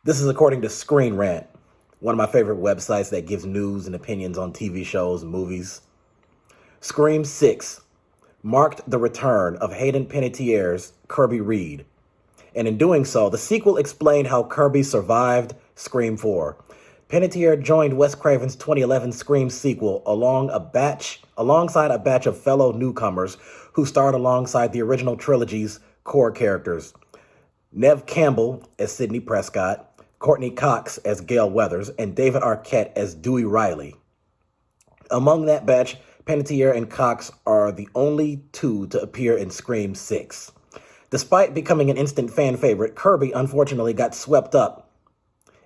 This is according to Screen Rant, one of my favorite websites that gives news and opinions on TV shows and movies. Scream 6 marked the return of Hayden Panettiere's Kirby Reed. And in doing so, the sequel explained how Kirby survived Scream 4. Panettiere joined Wes Craven's 2011 Scream sequel alongside a batch of fellow newcomers who starred alongside the original trilogy's core characters. Neve Campbell as Sidney Prescott, Courtney Cox as Gail Weathers, and David Arquette as Dewey Riley. Among that batch, Panettiere and Cox are the only two to appear in Scream 6. Despite becoming an instant fan favorite, Kirby unfortunately got swept up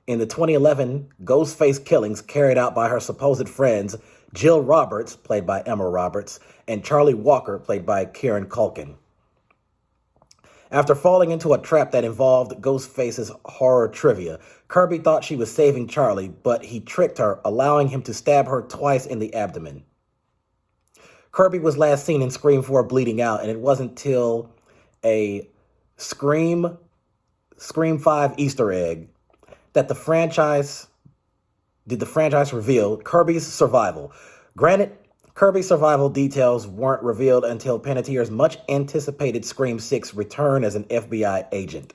in the 2011 Ghostface killings carried out by her supposed friends Jill Roberts, played by Emma Roberts, and Charlie Walker, played by Kieran Culkin. After falling into a trap that involved Ghostface's horror trivia, Kirby thought she was saving Charlie, but he tricked her, allowing him to stab her twice in the abdomen. Kirby was last seen in Scream 4 bleeding out, and it wasn't till a Scream 5 Easter egg that the franchise revealed Kirby's survival. Granted, Kirby's survival details weren't revealed until Panettiere's much-anticipated Scream 6 return as an FBI agent.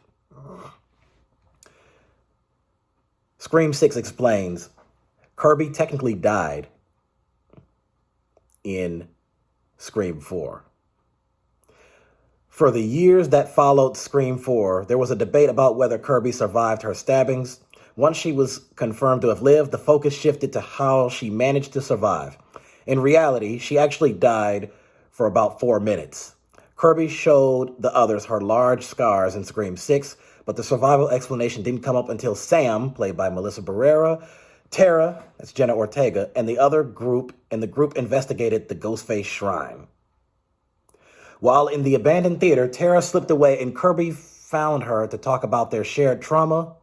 Scream 6 explains, Kirby technically died in Scream 4. For the years that followed Scream 4, there was a debate about whether Kirby survived her stabbings. Once she was confirmed to have lived, the focus shifted to how she managed to survive. In reality, she actually died for about 4 minutes. Kirby showed the others her large scars in Scream 6, but the survival explanation didn't come up until Sam, played by Melissa Barrera, Tara, that's Jenna Ortega, and the group investigated the Ghostface shrine. While in the abandoned theater, Tara slipped away and Kirby found her to talk about their shared trauma.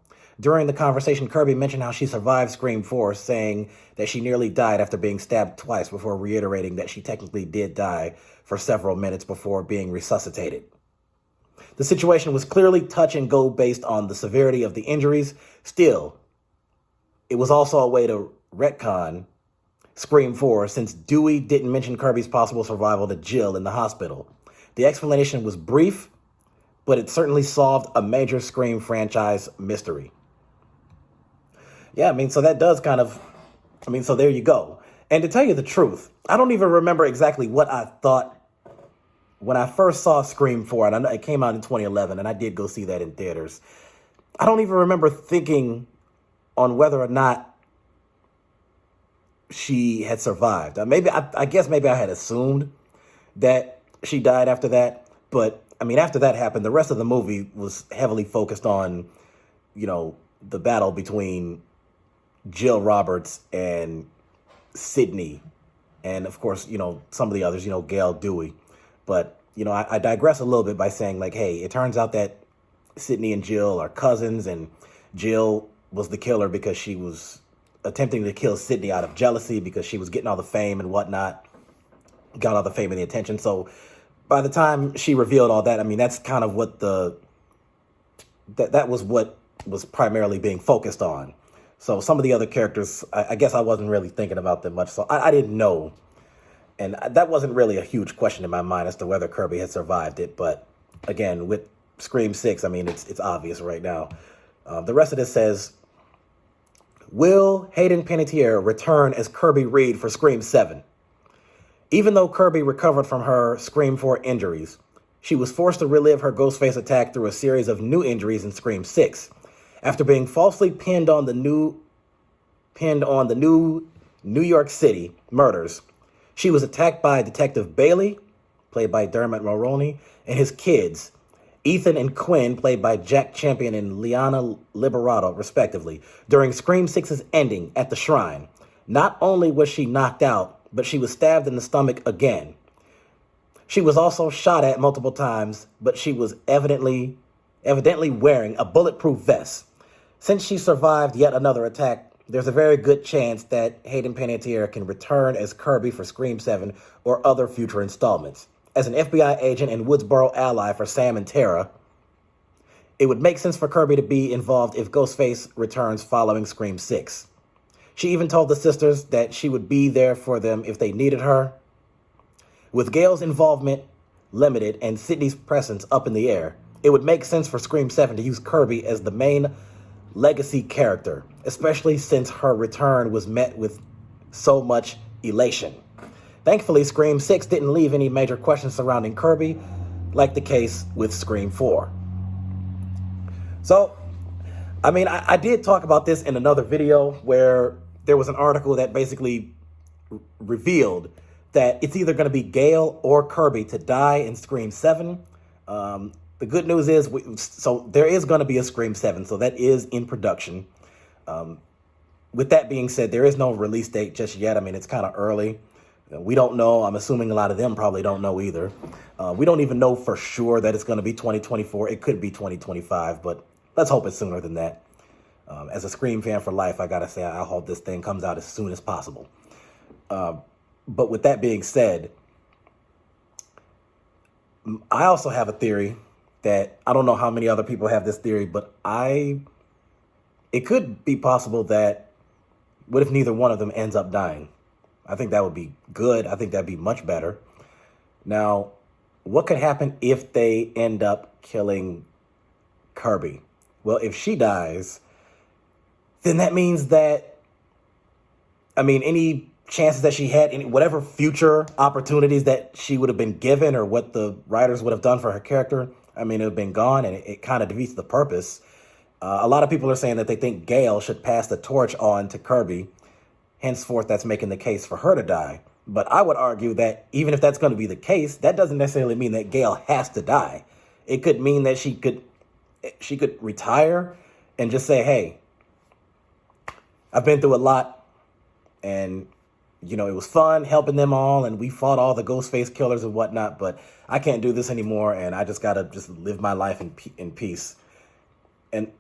During the conversation, Kirby mentioned how she survived Scream 4, saying that she nearly died after being stabbed twice before reiterating that she technically did die for several minutes before being resuscitated. The situation was clearly touch and go based on the severity of the injuries. Still, it was also a way to retcon Scream 4 since Dewey didn't mention Kirby's possible survival to Jill in the hospital. The explanation was brief, but it certainly solved a major Scream franchise mystery. Yeah, so that does so there you go. And to tell you the truth, I don't even remember exactly what I thought when I first saw Scream 4, and I know it came out in 2011, and I did go see that in theaters. I don't even remember thinking on whether or not she had survived. I guess maybe I had assumed that she died after that, but after that happened, the rest of the movie was heavily focused on, the battle between Jill Roberts and Sidney, and of course, some of the others, Gail, Dewey. But, I digress a little bit by saying, hey, it turns out that Sidney and Jill are cousins, and Jill was the killer because she was attempting to kill Sidney out of jealousy because she was getting all the fame and whatnot, got all the fame and the attention. So by the time she revealed all that, that's kind of what that was what was primarily being focused on. So some of the other characters, I guess I wasn't really thinking about them much. So I didn't know. And that wasn't really a huge question in my mind as to whether Kirby had survived it. But again, with Scream 6, it's obvious right now. The rest of this says, will Hayden Panettiere return as Kirby Reed for Scream 7? Even though Kirby recovered from her Scream 4 injuries, she was forced to relive her Ghostface attack through a series of new injuries in Scream 6. After being falsely pinned on the new New York City murders, she was attacked by Detective Bailey, played by Dermot Mulroney, and his kids, Ethan and Quinn, played by Jack Champion and Liana Liberato, respectively, during Scream 6's ending at the shrine. Not only was she knocked out, but she was stabbed in the stomach again. She was also shot at multiple times, but she was evidently wearing a bulletproof vest. Since she survived yet another attack, there's a very good chance that Hayden Panettiere can return as Kirby for Scream 7 or other future installments. As an FBI agent and Woodsboro ally for Sam and Tara, It would make sense for Kirby to be involved if Ghostface returns following Scream 6. She even told the sisters that she would be there for them if they needed her. With Gail's involvement limited and Sydney's presence up in the air, it would make sense for Scream 7 to use Kirby as the main legacy character, especially since her return was met with so much elation. Thankfully, Scream 6 didn't leave any major questions surrounding Kirby, like the case with Scream 4. So, I mean, I did talk about this in another video where there was an article that basically revealed that it's either going to be Gail or Kirby to die in Scream 7. The good news is, so there is going to be a Scream 7, so that is in production. With that being said, there is no release date just yet. I mean, it's kind of early. We don't know. I'm assuming a lot of them probably don't know either. We don't even know for sure that it's going to be 2024. It could be 2025, but let's hope it's sooner than that. As a Scream fan for life, I got to say, I hope this thing comes out as soon as possible. But with that being said, I also have a theory that I don't know how many other people have this theory, but it could be possible that what if neither one of them ends up dying? I think that would be good. I think that'd be much better. Now, what could happen if they end up killing Kirby? Well, if she dies, then that means that, I mean, any chances that she had, whatever future opportunities that she would have been given or what the writers would have done for her character, I mean, it would have been gone, and it kind of defeats the purpose. A lot of people are saying that they think Gail should pass the torch on to Kirby. Henceforth, that's making the case for her to die. But I would argue that even if that's going to be the case, that doesn't necessarily mean that Gail has to die. It could mean that she could retire and just say, hey, I've been through a lot, and, you know, it was fun helping them all, and we fought all the Ghostface killers and whatnot, but I can't do this anymore, and I just got to just live my life in peace. And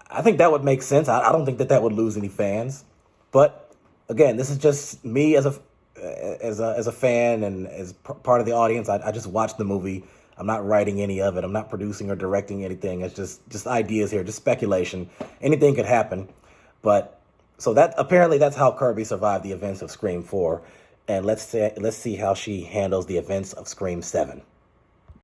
I think that would make sense. I don't think that would lose any fans. But again, this is just me as a fan and as part of the audience. I just watched the movie. I'm not writing any of it. I'm not producing or directing anything. It's just ideas here, just speculation. Anything could happen. But so apparently that's how Kirby survived the events of Scream 4. And let's see how she handles the events of Scream 7.